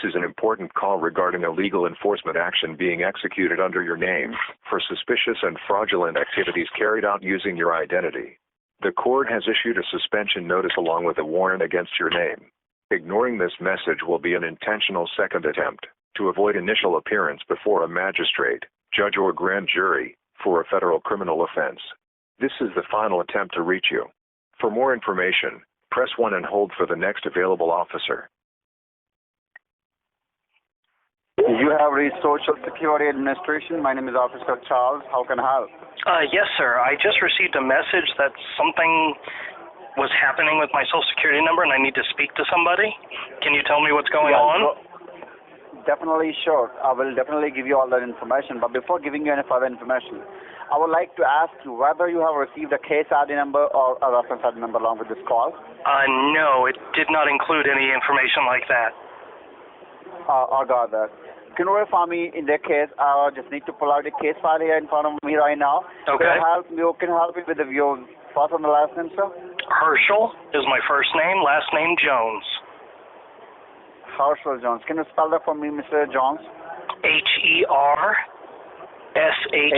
is an important call regarding a legal enforcement action being executed under your name for suspicious and fraudulent activities carried out using your identity. The court has issued a suspension notice along with a warrant against your name. Ignoring this message will be an intentional second attempt to avoid initial appearance before a magistrate, judge, or grand jury for a federal criminal offense. This is the final attempt to reach you. For more information, press 1 and hold for the next available officer. You have reached Social Security Administration. My name is Officer Charles. How can I help? Yes, sir. I just received a message that something was happening with my Social Security number and I need to speak to somebody. Can you tell me what's going on? Definitely, sure. I will definitely give you all that information. But before giving you any further information, I would like to ask you whether you have received a case ID number or a reference ID number along with this call. No, it did not include any information like that. I got that. Can you verify me in that case? I just need to pull out the case file here in front of me right now. Okay. Can you help me with your first and the last name, sir? Herschel is my first name, last name Jones. Herschel Jones. Can you spell that for me, Mr. Jones? Hershel. Hershel.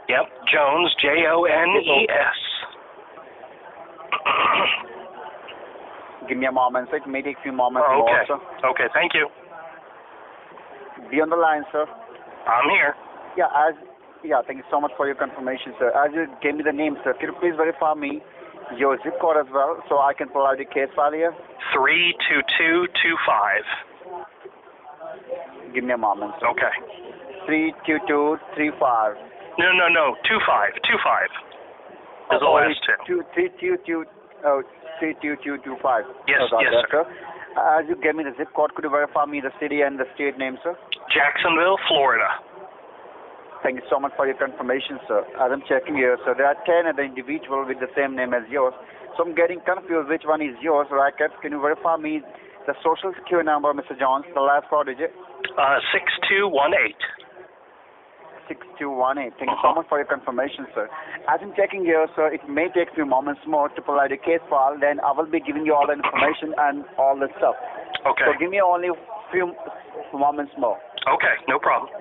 Yep, Jones, Jones. Give me a moment, sir. It may take a few moments okay. more, sir. Okay, thank you. Be on the line, sir. I'm here. Thank you so much for your confirmation, sir. As you gave me the name, sir, can you please verify me your zip code as well so I can pull out the case file here? 32225. Give me a moment, sir. Okay. 32235. No, 25. 25 is the last two. 32225. Yes, sir. As you gave me the zip code, could you verify me the city and the state name, sir? Jacksonville, Florida. Thank you so much for your confirmation, sir. As I'm checking here, sir, there are 10 other individuals with the same name as yours. So I'm getting confused which one is yours, Racket. Can you verify me the Social Security number, Mr. Jones, the last 4 digits? 6218. 6218. Thank you so much for your confirmation, sir. As I'm checking here, sir, it may take a few moments more to pull out the case file. Then I will be giving you all the information and all the stuff. Okay. So give me only a few moments more. Okay, no problem.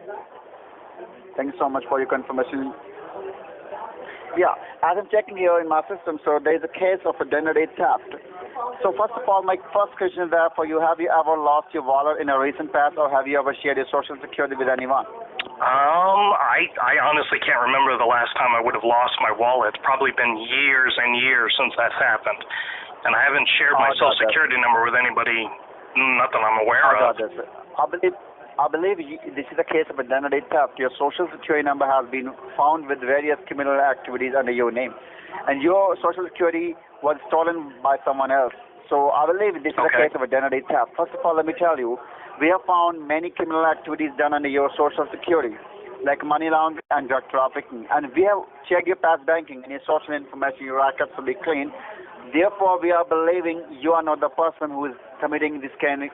Thank you so much for your confirmation. Yeah, as I'm checking here in my system, so there is a case of identity theft. So first of all, my first question is there for you. Have you ever lost your wallet in a recent past, or have you ever shared your Social Security with anyone? I honestly can't remember the last time I would have lost my wallet. It's probably been years and years since that's happened. And I haven't shared my Social Security number with anybody, not that I'm aware of. I believe this is a case of identity theft. Your Social Security number has been found with various criminal activities under your name. And your Social Security was stolen by someone else. So I believe this is a case of identity theft. First of all, let me tell you, we have found many criminal activities done under your Social Security, like money laundering and drug trafficking. And we have checked your past banking and your social information, your records will be clean. Therefore, we are believing you are not the person who is committing this kind of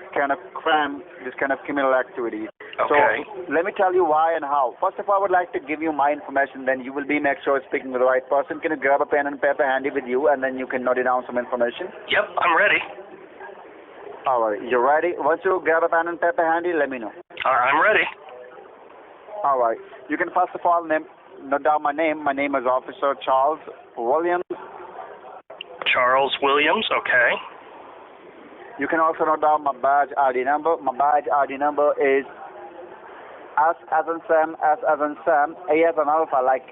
crime, this kind of criminal activity. Okay. So let me tell you why and how. First of all, I would like to give you my information. Then you will make sure you're speaking with the right person. Can you grab a pen and paper handy with you, and then you can note down some information? Yep, I'm ready. All right, you're ready. Once you grab a pen and paper handy, let me know. All right, I'm ready. All right. You can first of all note down my name. My name is Officer Charles Williams. Charles Williams, okay. You can also note down my badge ID number. My badge ID number is S as in Sam, A as in Alpha, like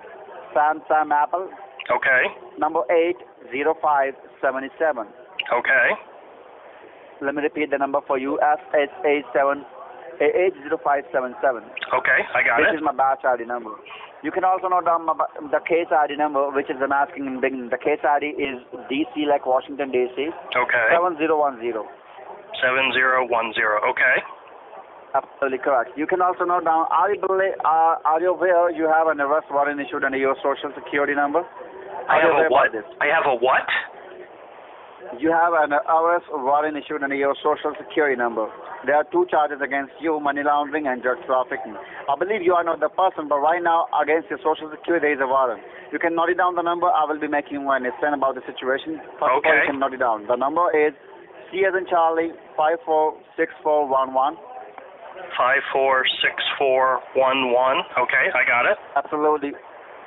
Sam Apple. Okay. Number 80577. Okay. Let me repeat the number for you. S80577. Okay, I got it. This is my batch ID number. You can also note down the case ID number, which is I'm asking in the beginning. The case ID is DC, like Washington, D.C. Okay. 7010. 7010, okay. Absolutely correct. You can also note down, are you aware you have an arrest warrant issued under your Social Security number? I have a what? I have a what? You have an arrest warrant issued under your Social Security number. There are 2 charges against you, money laundering and drug trafficking. I believe you are not the person, but right now against your Social Security there is a warrant. You can note it down the number. I will be making you understand about the situation. First of all, you can note it down. The number is C as in Charlie, 546411. 546411. Okay, I got it. Absolutely.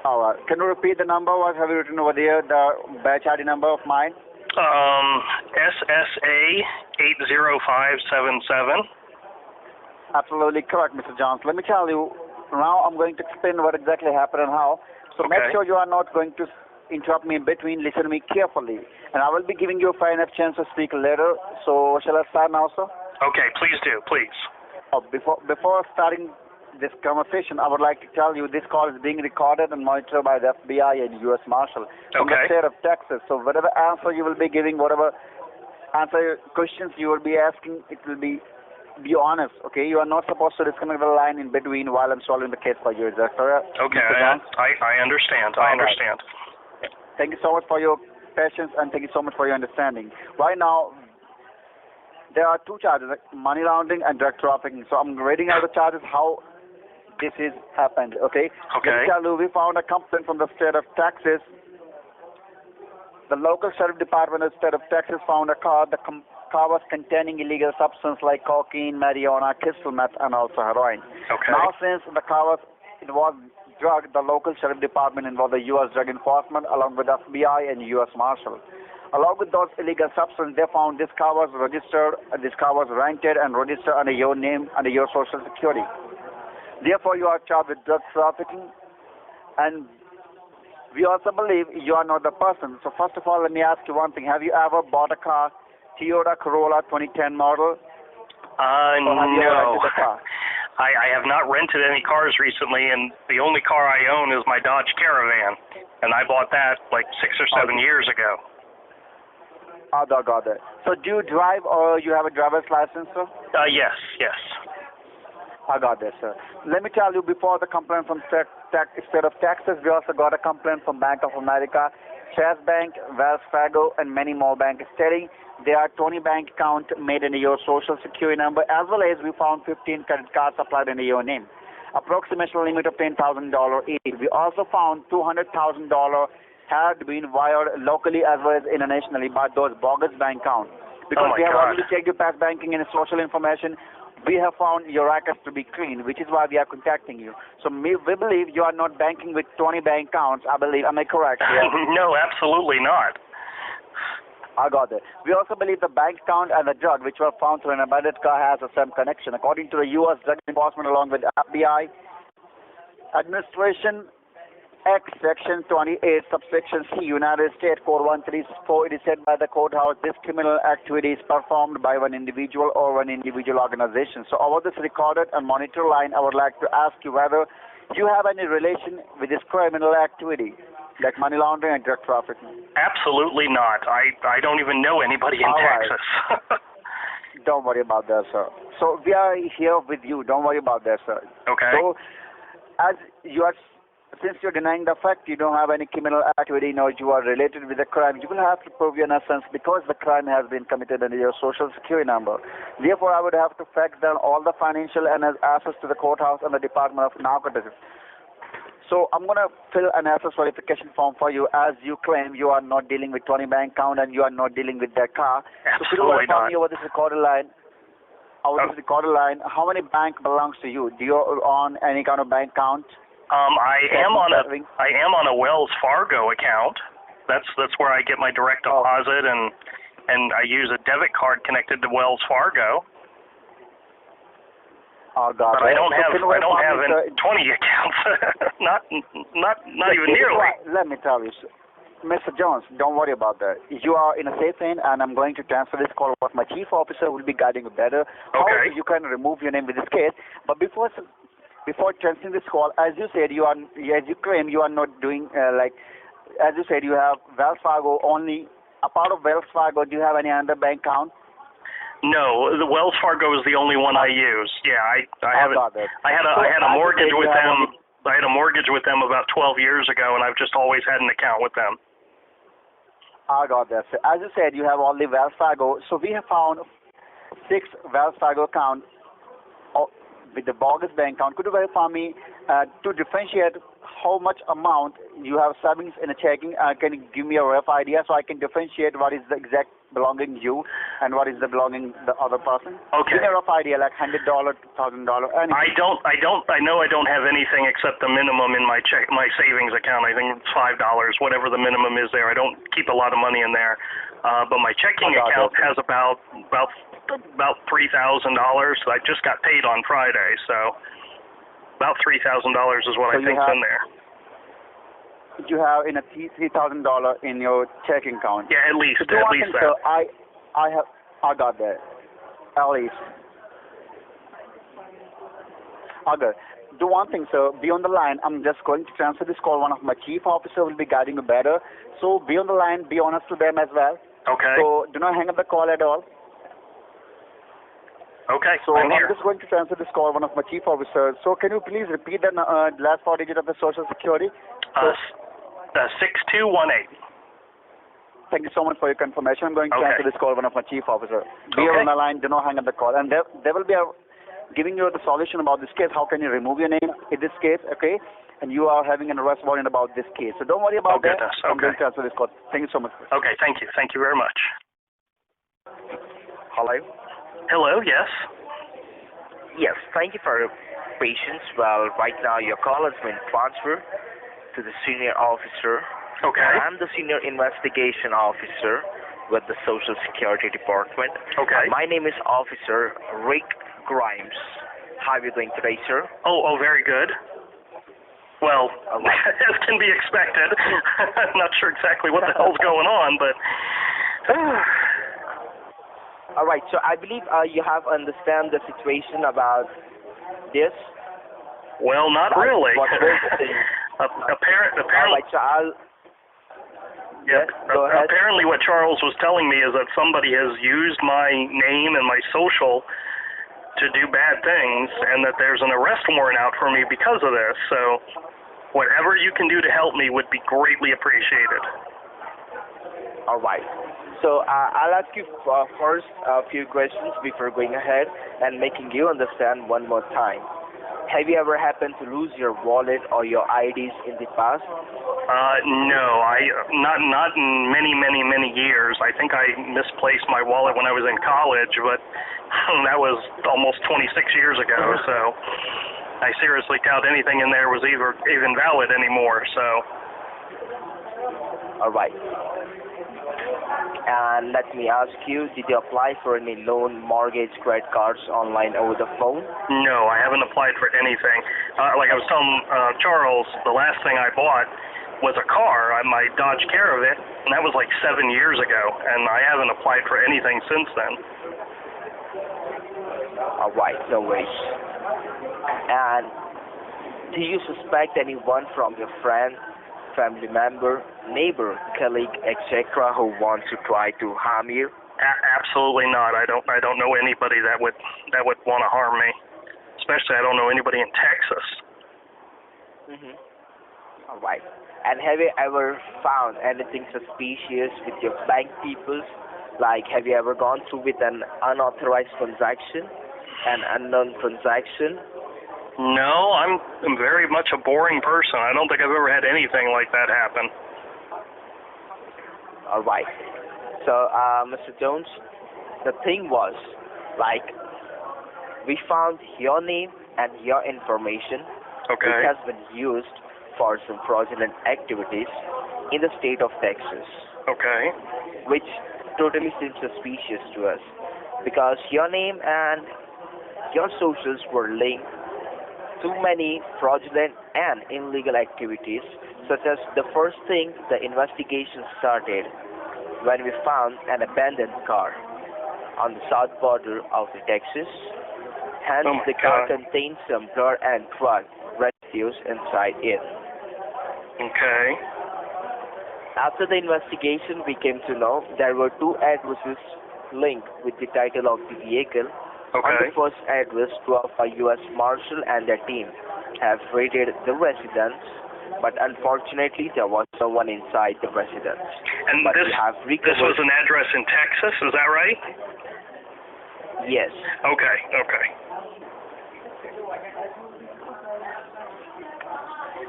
All right. Can you repeat the number? What have you written over there? The batch ID number of mine? SSA 80577. Absolutely correct, Mr. Jones. Let me tell you, now I'm going to explain what exactly happened and how. So Okay. make sure you are not going to interrupt me in between. Listen to me carefully. And I will be giving you a fair enough chance to speak later. So shall I start now, sir? Okay, please do, please. Before starting this conversation, I would like to tell you this call is being recorded and monitored by the FBI and U.S. Marshal from the Okay. state of Texas. So whatever answer you will be giving, whatever answer questions you will be asking, it will be honest, okay? You are not supposed to disconnect the line in between while I'm solving the case for you. Is that correct? Okay, Mr. Jones? I understand. All I right. understand. Thank you so much for your patience and thank you so much for your understanding. Right now, there are two charges, money laundering and drug trafficking. So I'm reading out the charges, how this is happened, okay? Okay. Let me tell you, we found a complaint from the state of Texas. The local sheriff department of the state of Texas found a car. The car was containing illegal substance like cocaine, marijuana, crystal meth, and also heroin. Okay. Now, since the car was drug, the local sheriff department involved the U.S. Drug Enforcement along with FBI and U.S. Marshal. Along with those illegal substances, they found this car was registered, this car was rented and registered under your name, under your social security. Therefore, you are charged with drug trafficking, and we also believe you are not the person. So first of all, let me ask you one thing. Have you ever bought a car, Toyota Corolla 2010 model? Or have you ever No. rented a car? I have not rented any cars recently, and the only car I own is my Dodge Caravan, and I bought that like 6 or 7 years ago. Oh, got it. So do you drive or you have a driver's license, sir? Yes, yes. I got this, sir. Let me tell you, before the complaint from state of Texas, we also got a complaint from Bank of America, Chase Bank, Wells Fargo, and many more banks stating there are 20 bank accounts made under your social security number, as well as we found 15 credit cards applied under your name. Approximation limit of $10,000 each. We also found $200,000 had been wired locally as well as internationally by those bogus bank accounts. Because my we have God. already checked your past banking and social information, we have found your records to be clean, which is why we are contacting you. So we believe you are not banking with 20 bank accounts, I believe. Am I correct? Yeah. No, absolutely not. I got it. We also believe the bank account and the drug, which were found through an abandoned car, has the same connection. According to the U.S. Drug Enforcement along with FBI Administration Act Section 28, subsection C, United States Code 134, it is said by the courthouse, this criminal activity is performed by one individual or one individual organization. So over this recorded and monitor line, I would like to ask you whether you have any relation with this criminal activity, like money laundering and drug trafficking. Absolutely not. I don't even know anybody in All right. Texas. Don't worry about that, sir. So we are here with you. Don't worry about that, sir. Okay. So, since you're denying the fact you don't have any criminal activity nor you are related with the crime, you will have to prove your innocence because the crime has been committed under your social security number. Therefore, I would have to fact down all the financial and assets to the courthouse and the Department of Narcotics. So I'm going to fill an assets verification form for you, as you claim you are not dealing with 20 bank account and you are not dealing with that car. So could you Absolutely verify not. me over this recorded line? This recorded line, how many bank belongs to you? Do you own any kind of bank account? I am on a Wells Fargo account. That's where I get my direct deposit, and I use a debit card connected to Wells Fargo. Oh, God. But I don't have 20 accounts. not even nearly. Let me tell you, Mr. Jones, don't worry about that. You are in a safe hand, and I'm going to transfer this call. What my chief officer will be guiding you better. How Okay. you can remove your name with this case. But before transferring this call, as you said, as you claim you are not doing as you said, you have Wells Fargo only. A part of Wells Fargo, do you have any other bank account? No, the Wells Fargo is the only one I use. Yeah, I haven't. I had a mortgage with them. I had a mortgage with them about 12 years ago, and I've just always had an account with them. I got that. So as you said, you have only Wells Fargo. So we have found 6 Wells Fargo accounts with the bogus bank account. Could you verify me to differentiate how much amount you have savings in a checking? Can you give me a rough idea so I can differentiate what is the exact belonging you and what is the belonging the other person? Okay. Give me a rough idea, like $100, $2,000, anything. I know I don't have anything except the minimum in my savings account. I think it's $5, whatever the minimum is there. I don't keep a lot of money in there. But my checking account has about $3,000. I just got paid on Friday, so about $3,000 is what I think's in there. You have in a $3,000 in your checking account. Yeah, at least that. So I got that. At least. Okay. Do one thing, sir. Be on the line. I'm just going to transfer this call. One of my chief officers will be guiding you better. So be on the line. Be honest to them as well. Okay. So do not hang up the call at all. Okay. So I'm I'm here. just going to transfer this call. One of my chief officers. So can you please repeat the last 4 digits of the Social Security? 6218. Thank you so much for your confirmation. I'm going to transfer this call. One of my chief officers. Be on the line. Do not hang up the call. And they will be giving you the solution about this case. How can you remove your name in this case? Okay. And you are having an arrest warrant about this case. So don't worry about that. I'm going to transfer this call. Thank you so much. Okay, thank you. Thank you very much. Hello? Hello, yes? Yes, thank you for your patience. Well, right now your call has been transferred to the senior officer. Okay. I'm the senior investigation officer with the Social Security Department. Okay. My name is Officer Rick Grimes. How are you doing today, sir? Oh, very good. Well, as can be expected. I'm not sure exactly what the hell's going on, but... All right, so I believe you have understand the situation about this. Well, not really. Apparently, Apparently, so go ahead. Apparently what Charles was telling me is that somebody has used my name and my social to do bad things, and that there's an arrest warrant out for me because of this. So whatever you can do to help me would be greatly appreciated. All right. So I'll ask you first a few questions before going ahead and making you understand one more time. Have you ever happened to lose your wallet or your IDs in the past? No, not in many years. I think I misplaced my wallet when I was in college, but that was almost 26 years ago. So I seriously doubt anything in there was even valid anymore. So. All right. And let me ask you, did you apply for any loan, mortgage, credit cards online over the phone? No, I haven't applied for anything. Like I was telling Charles, the last thing I bought was a car, my Dodge Caravan, and that was like 7 years ago, and I haven't applied for anything since then. All right, no worries. And do you suspect anyone from your friend, family member, neighbor, colleague, etc., who wants to try to harm you? Absolutely not. I don't know anybody that would want to harm me. Especially, I don't know anybody in Texas. All right. And have you ever found anything suspicious with your bank people? Like, have you ever gone through with an unauthorized transaction, an unknown transaction? No, I'm very much a boring person. I don't think I've ever had anything like that happen. All right. So, Mr. Jones, the thing was, like, we found your name and your information. Okay. Which has been used for some fraudulent activities in the state of Texas. Okay. Which totally seems suspicious to us, because your name and your socials were linked to many fraudulent and illegal activities, such as the first thing the investigation started when we found an abandoned car on the south border of the Texas. Hence, the car contained some blood and drug residues inside it. Okay. After the investigation, we came to know there were two addresses linked with the title of the vehicle. Okay. On the first address, 12 U.S. Marshal and their team have raided the residence, but unfortunately there was no one inside the residence. And but this was an address in Texas, is that right? Yes. Okay.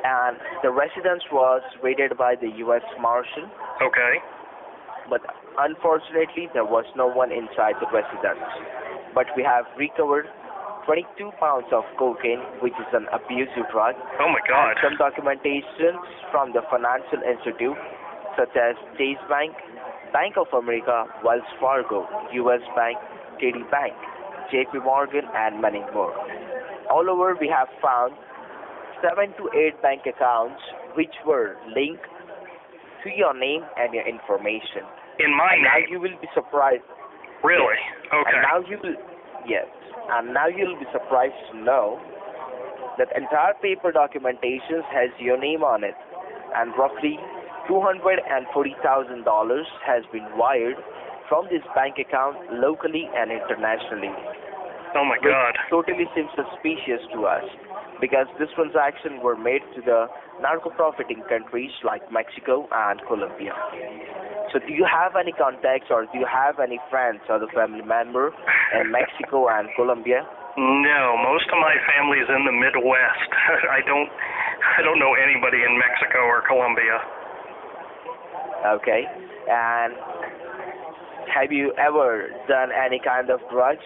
And the residence was raided by the U.S. Marshal. Okay. But Unfortunately, there was no one inside the residence, but we have recovered 22 pounds of cocaine, which is an abusive drug, Oh my and God. some documentation from the financial institute, such as Chase Bank, Bank of America, Wells Fargo, U.S. Bank, TD Bank, JP Morgan, and many more. All over, we have found 7 to 8 bank accounts which were linked to your name and your information. In my And now name? you will be surprised. Really? And Okay. now you will, yes, and now you'll be surprised to know that entire paper documentation has your name on it, and roughly $240,000 has been wired from this bank account locally and internationally, Oh my which God. totally seems suspicious to us because this transaction were made to the narco-profiting countries like Mexico and Colombia. So do you have any contacts or do you have any friends or the family member in Mexico and Colombia? No, most of my family's in the Midwest. I don't know anybody in Mexico or Colombia. Okay. And have you ever done any kind of drugs?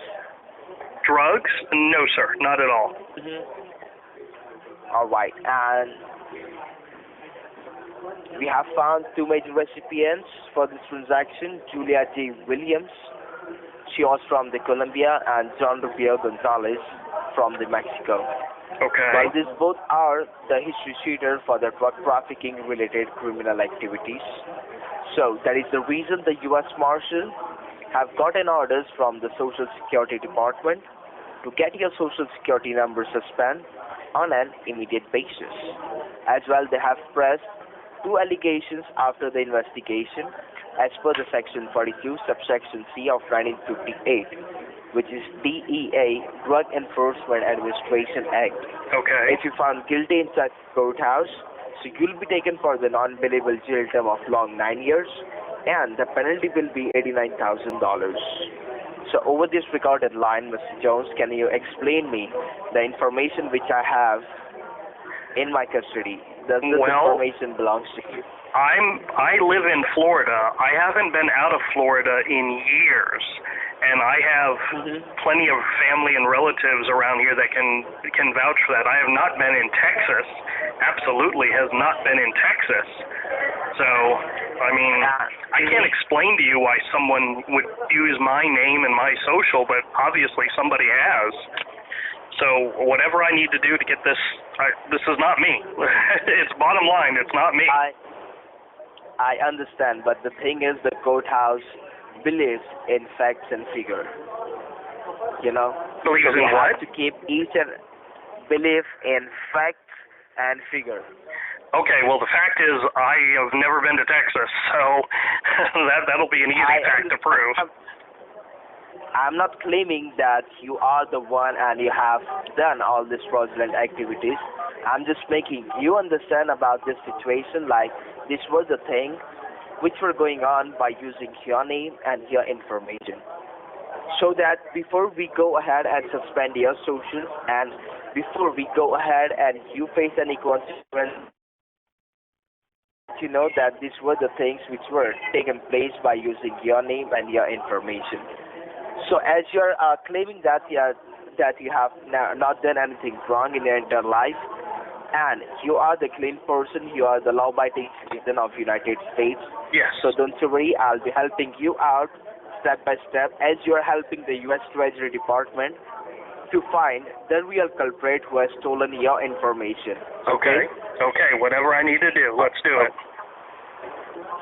Drugs? No, sir, not at all. All right. And we have found two major recipients for this transaction, Julia J. Williams. She was from the Colombia, and John Rubio Gonzalez from the Mexico. Okay. Well, these both are the history sheeter for the drug trafficking related criminal activities. So that is the reason the U.S. Marshal have gotten orders from the Social Security Department to get your Social Security number suspended on an immediate basis. As well, they have pressed 2 allegations after the investigation as per the Section 42, subsection C of 1958, which is DEA, Drug Enforcement Administration Act. Okay. If you found guilty in such courthouse, so you'll be taken for the non-billable jail term of long 9 years, and the penalty will be $89,000. So over this recorded line, Mr. Jones, can you explain me the information which I have in my custody? Does this information belongs to you? I live in Florida. I haven't been out of Florida in years, and I have plenty of family and relatives around here that can vouch for that. I have not been in Texas. Absolutely has not been in Texas. So, I mean, I can't explain to you why someone would use my name and my social, but obviously somebody has. So whatever I need to do to get this, this is not me. It's bottom line, it's not me. I understand, but the thing is the courthouse believes in facts and figure. You know? Believes so we in have what? to keep each and believe in facts and figure. Okay, well the fact is I have never been to Texas, so that'll be an easy fact to prove. I'm not claiming that you are the one and you have done all these fraudulent activities. I'm just making you understand about this situation, like this was the thing which were going on by using your name and your information. So that before we go ahead and suspend your socials and before we go ahead and you face any consequence, you know that these were the things which were taken place by using your name and your information. So as you're claiming that you have not done anything wrong in your entire life, and you are the clean person, you are the law-abiding citizen of United States. Yes. So don't you worry, I'll be helping you out step by step as you're helping the U.S. Treasury Department to find the real culprit who has stolen your information. Okay. Okay, whatever I need to do, let's do it.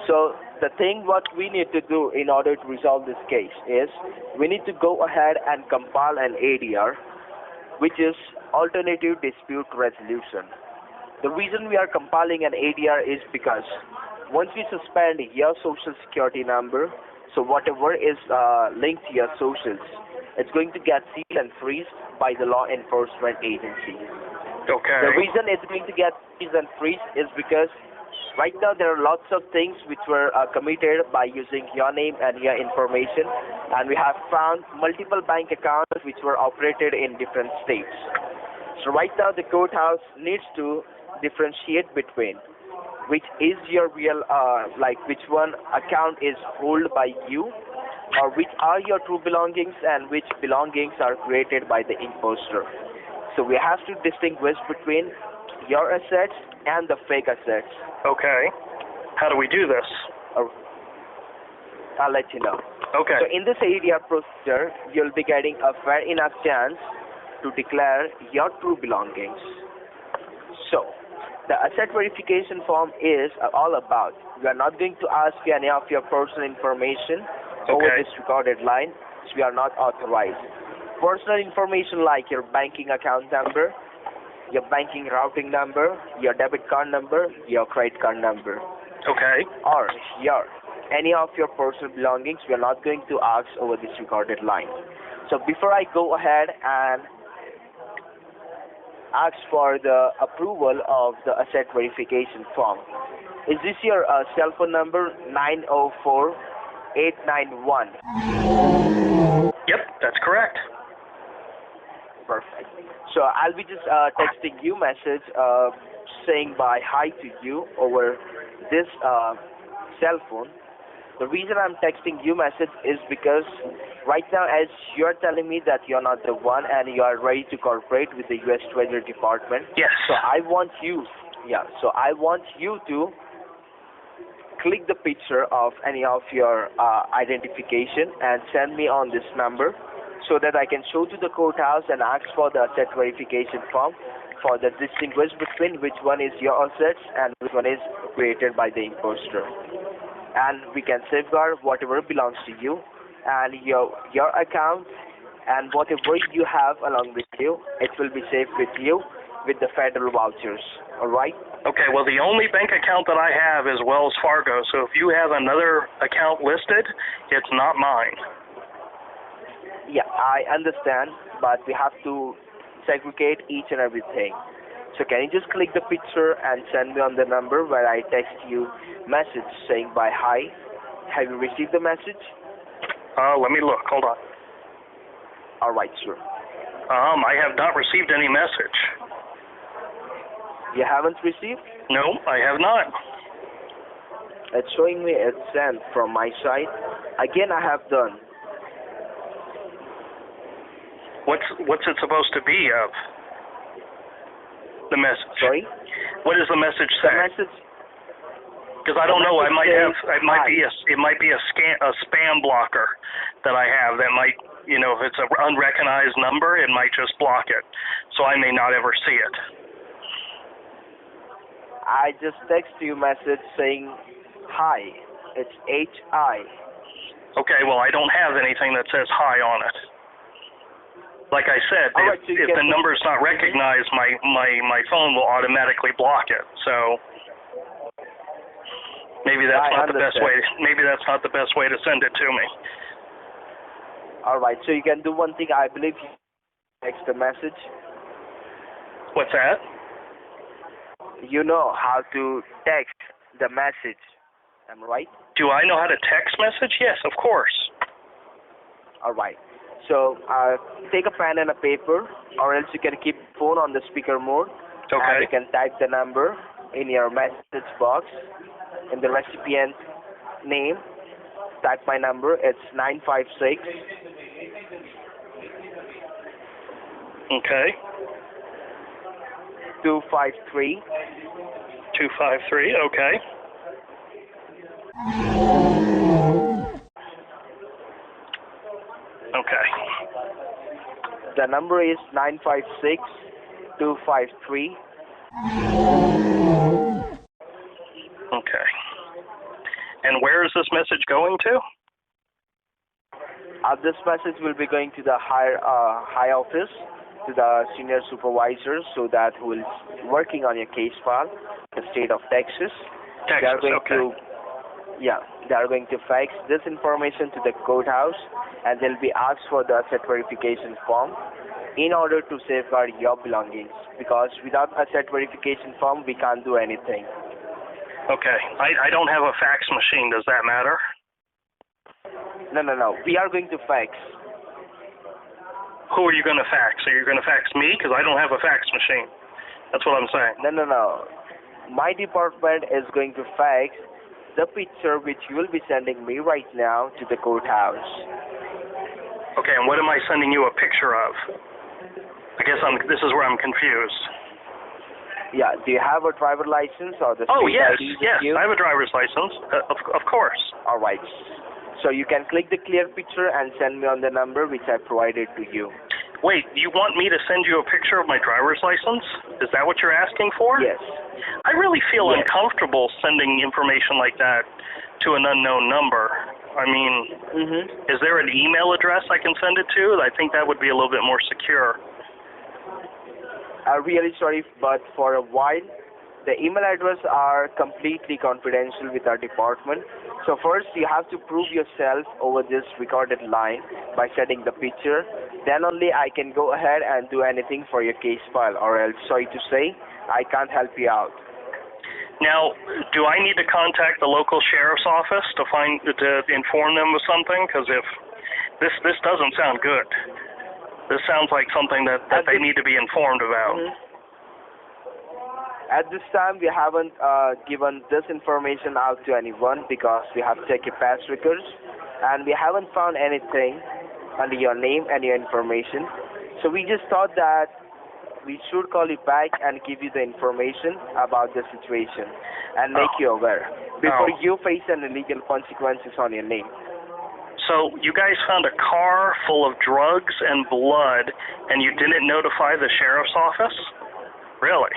So the thing what we need to do in order to resolve this case is we need to go ahead and compile an ADR, which is Alternative Dispute Resolution. The reason we are compiling an ADR is because once we suspend your social security number, so whatever is linked to your socials, it's going to get sealed and freezed by the law enforcement agency. Okay. The reason it's going to get sealed and freezed is because right now there are lots of things which were committed by using your name and your information, and we have found multiple bank accounts which were operated in different states. So right now the courthouse needs to differentiate between which is your real, which one account is held by you, or which are your true belongings and which belongings are created by the imposter. So we have to distinguish between your assets and the fake assets. Okay. How do we do this? I'll let you know. Okay. So in this ADR procedure, you'll be getting a fair enough chance to declare your true belongings. So the asset verification form is all about, we are not going to ask you any of your personal information over this recorded line, which we are not authorized. Personal information like your banking account number, your banking routing number, your debit card number, your credit card number. Okay. Or any of your personal belongings, we are not going to ask over this recorded line. So before I go ahead and ask for the approval of the asset verification form, is this your cell phone number 904-891? Yep, that's correct. Perfect. So I'll be just texting you message saying bye hi to you over this cell phone. The reason I'm texting you message is because right now, as you're telling me that you're not the one and you are ready to cooperate with the U.S. Treasury Department. Yes. So I want you to click the picture of any of your identification and send me on this number so that I can show to the courthouse and ask for the asset verification form for the distinguish between which one is your assets and which one is created by the imposter. And we can safeguard whatever belongs to you and your account and whatever you have along with you, it will be safe with you with the federal vouchers. All right? Okay, well, the only bank account that I have is Wells Fargo, so if you have another account listed, it's not mine. Yeah, I understand, but we have to segregate each and everything. So can you just click the picture and send me on the number where I text you message saying bye hi? Have you received the message? Let me look. Hold on. All right, sir. I have not received any message. You haven't received? No, I have not. It's showing me it's sent from my side. Again, I have done. What's it supposed to be of? The message. Sorry? What does the message say? The message. Because I don't know. It might be a spam blocker that I have that might, if it's an unrecognized number, it might just block it. So I may not ever see it. I just text you message saying hi. It's H-I. Okay, well, I don't have anything that says hi on it. Like I said, if the number's not recognized, my phone will automatically block it. So maybe that's not the best way. Maybe that's not the best way to send it to me. All right. So you can do one thing. I believe you text the message. What's that? You know how to text the message. Am I right? Do I know how to text message? Yes, of course. All right. So take a pen and a paper, or else you can keep the phone on the speaker mode. Okay. And you can type the number in your message box. In the recipient name, type my number. It's 956. Okay. 253. 253. Okay. Okay. The number is 956-253. Okay. And where is this message going to? This message will be going to the high office, to the senior supervisor, so that who is working on your case file, the state of Texas. They are going to fax this information to the courthouse, and they'll be asked for the asset verification form in order to safeguard your belongings. Because without asset verification form, we can't do anything. Okay. I don't have a fax machine. Does that matter? No. We are going to fax. Who are you going to fax? Are you going to fax me? Because I don't have a fax machine. That's what I'm saying. No. my department is going to fax the picture which you will be sending me right now to the courthouse. Okay, and what am I sending you a picture of? I guess this is where I'm confused. Yeah, do you have a driver license or the Oh, state yes, ID with yes, you? I have a driver's license, of course. All right. So you can click the clear picture and send me on the number which I provided to you. Wait, you want me to send you a picture of my driver's license? Is that what you're asking for? Yes. I really feel Yes. uncomfortable sending information like that to an unknown number. I mean, is there an email address I can send it to? I think that would be a little bit more secure. I'm really sorry, but for a while, the email address are completely confidential with our department. So first, you have to prove yourself over this recorded line by sending the picture. Then only I can go ahead and do anything for your case file, or else, sorry to say, I can't help you out. Now, do I need to contact the local sheriff's office to inform them of something? Because if this doesn't sound good. This sounds like something that they need to be informed about. At this time, we haven't given this information out to anyone because we have checked your past records and we haven't found anything under your name and your information. So we just thought that we should call you back and give you the information about the situation and make you aware before you face any legal consequences on your name. So you guys found a car full of drugs and blood, and you didn't notify the sheriff's office? Really?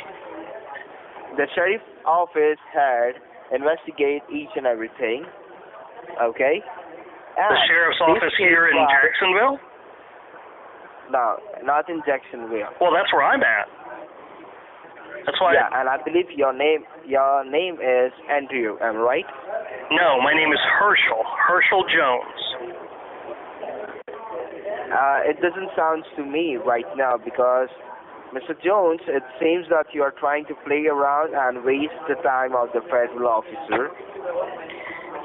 The sheriff's office had investigate each and everything, okay? And the sheriff's office here in Jacksonville? No, not in Jacksonville. Well, that's where I'm at. That's why. Yeah, and I believe your name is Andrew, am I right? No, my name is Herschel Jones. It doesn't sound to me right now because, Mr. Jones, it seems that you are trying to play around and waste the time of the federal officer.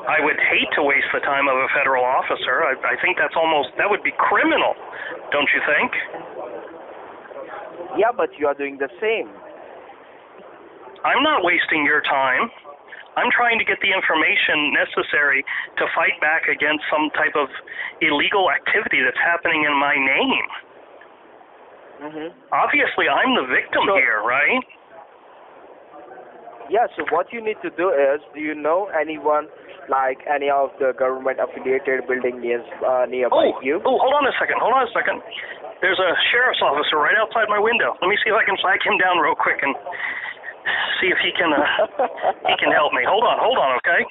I would hate to waste the time of a federal officer. I think that would be criminal, don't you think? Yeah, but you are doing the same. I'm not wasting your time. I'm trying to get the information necessary to fight back against some type of illegal activity that's happening in my name. Obviously, I'm the victim here, right? Yeah, so what you need to do is, do you know anyone, like any of the government-affiliated building nearby you? Oh, hold on a second. There's a sheriff's officer right outside my window. Let me see if I can flag him down real quick and see if he can help me. Hold on, okay?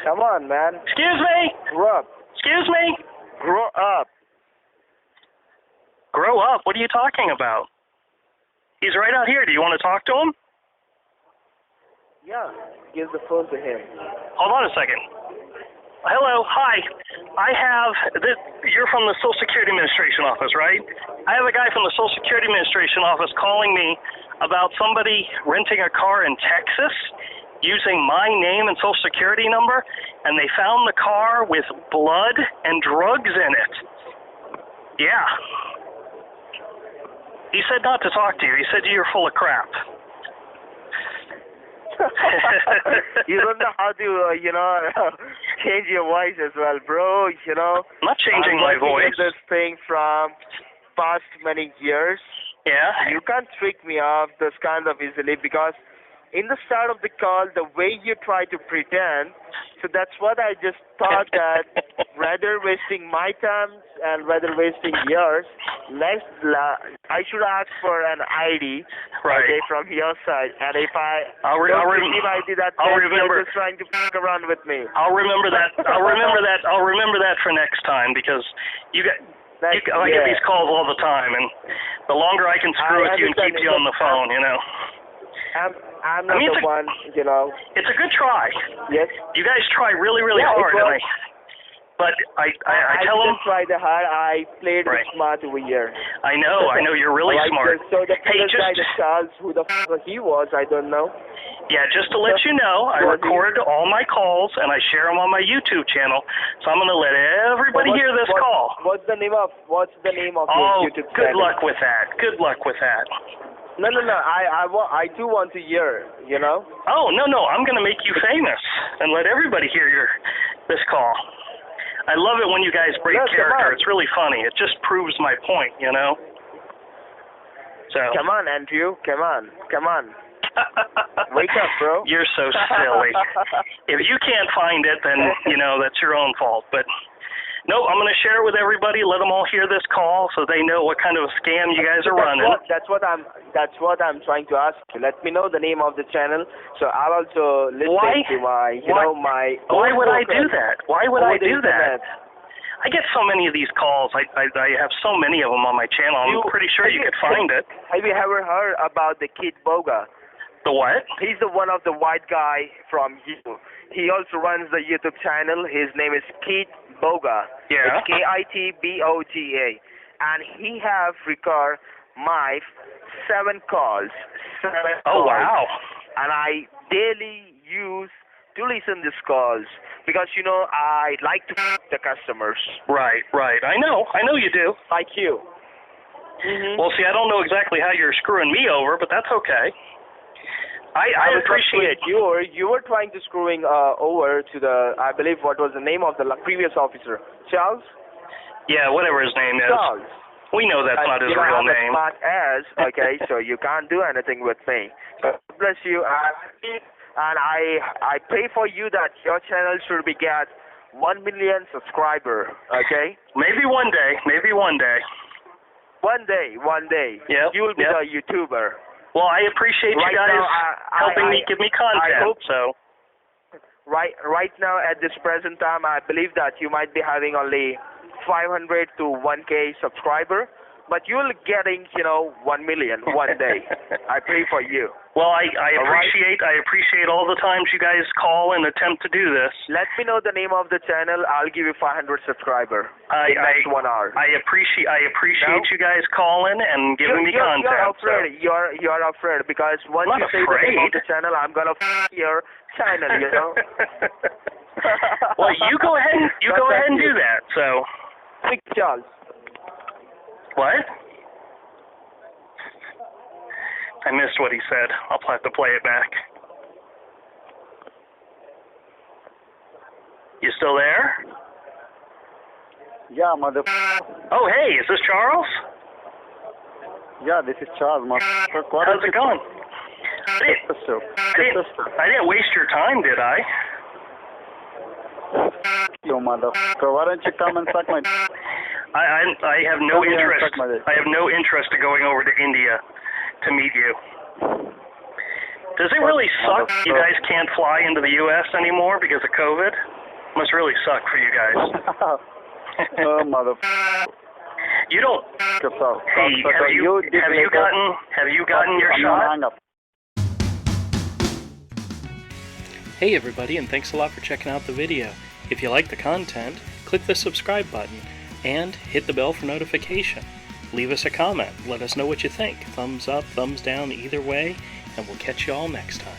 Come on, man. Excuse me? Grow up. Excuse me? Grow up. Grow up? What are you talking about? He's right out here. Do you want to talk to him? Yeah, give the phone to him. Hold on a second. Hello, hi. You're from the Social Security Administration office, right? I have a guy from the Social Security Administration office calling me about somebody renting a car in Texas using my name and Social Security number, and they found the car with blood and drugs in it. Yeah. He said not to talk to you. He said you're full of crap. You don't know how to, change your voice as well, bro. I'm not changing my voice. This thing from past many years. Yeah. You can't trick me off this kind of easily because in the start of the call, the way you try to pretend, so that's what I just thought that rather wasting my time and rather wasting yours, I should ask for an ID from your side. And if I receive ID, that you're just trying to fuck around with me. I'll remember that. I'll remember that for next time because I get these calls all the time, and the longer I can screw with you and keep you on the phone, I'm not the one, It's a good try. Yes. You guys try really, really hard, but I tell them. I didn't try the hard. I played smart over here. I know. You're really smart. So the guy that Charles, who the f*** he was, I don't know. Yeah, just to let you know, I record all my calls and I share them on my YouTube channel. So I'm going to let everybody hear this call. What's the name of your YouTube channel? Good luck with that. No. I do want to hear, you know? Oh, no, I'm going to make you famous and let everybody hear this call. I love it when you guys break character. It's really funny. It just proves my point, you know? So. Come on, Andrew. Come on. Wake up, bro. You're so silly. If you can't find it, then, that's your own fault. But, no, I'm going to share it with everybody, let them all hear this call so they know what kind of a scam you guys are running. That's what I'm trying to ask you. Let me know the name of the channel, so I'll also listen to my, my... Why would I do that? Why would I do that? I get so many of these calls. I have so many of them on my channel. I'm pretty sure you could find it. Have you ever heard about the Kid Boga? The what? He's the one of the white guy from you. He also runs the YouTube channel. His name is Kid Boga. Yeah. It's Kitboga. And he have recorded my 7 calls. Oh, wow. And I daily use to listen these calls because, I like to the customers. Right. I know you do. Like you. Mm-hmm. Well, see, I don't know exactly how you're screwing me over, but that's okay. I appreciate you were trying to screwing over to the, I believe, what was the name of the previous officer, Charles? Yeah, whatever his name is. Charles. We know that's not his real name. Smart ass, okay, so you can't do anything with me. God bless you, and I pray for you that your channel should be get 1 million subscriber, okay? Maybe one day. One day. Yep, you will be the YouTuber. Well, I appreciate you guys helping me give me content. Right now, at this present time, I believe that you might be having only 500 to 1K subscriber, but you'll getting 1 million one day. I pray for you. Well, I appreciate all the times you guys call and attempt to do this. Let me know the name of the channel. I'll give you 500 subscriber in next 1 hour. I appreciate you guys calling and giving me content. You're afraid because once you say the name of the channel, I'm gonna your channel. Well, you go ahead and do that. So. Big Charles. What? I missed what he said. I'll have to play it back. You still there? Yeah, mother. Oh, hey, is this Charles? Yeah, this is Charles, motherfucker. How's it going? I didn't waste your time, did I? You motherfucker. Why don't you come and suck my... I have no interest. I have no interest in going over to India to meet you. Does it really suck you guys can't fly into the U.S. anymore because of COVID? Must really suck for you guys. Oh, motherfucker. You don't. Hey, have you gotten your shot? Hey everybody, and thanks a lot for checking out the video. If you like the content, click the subscribe button and hit the bell for notification. Leave us a comment. Let us know what you think. Thumbs up, thumbs down, either way, and we'll catch you all next time.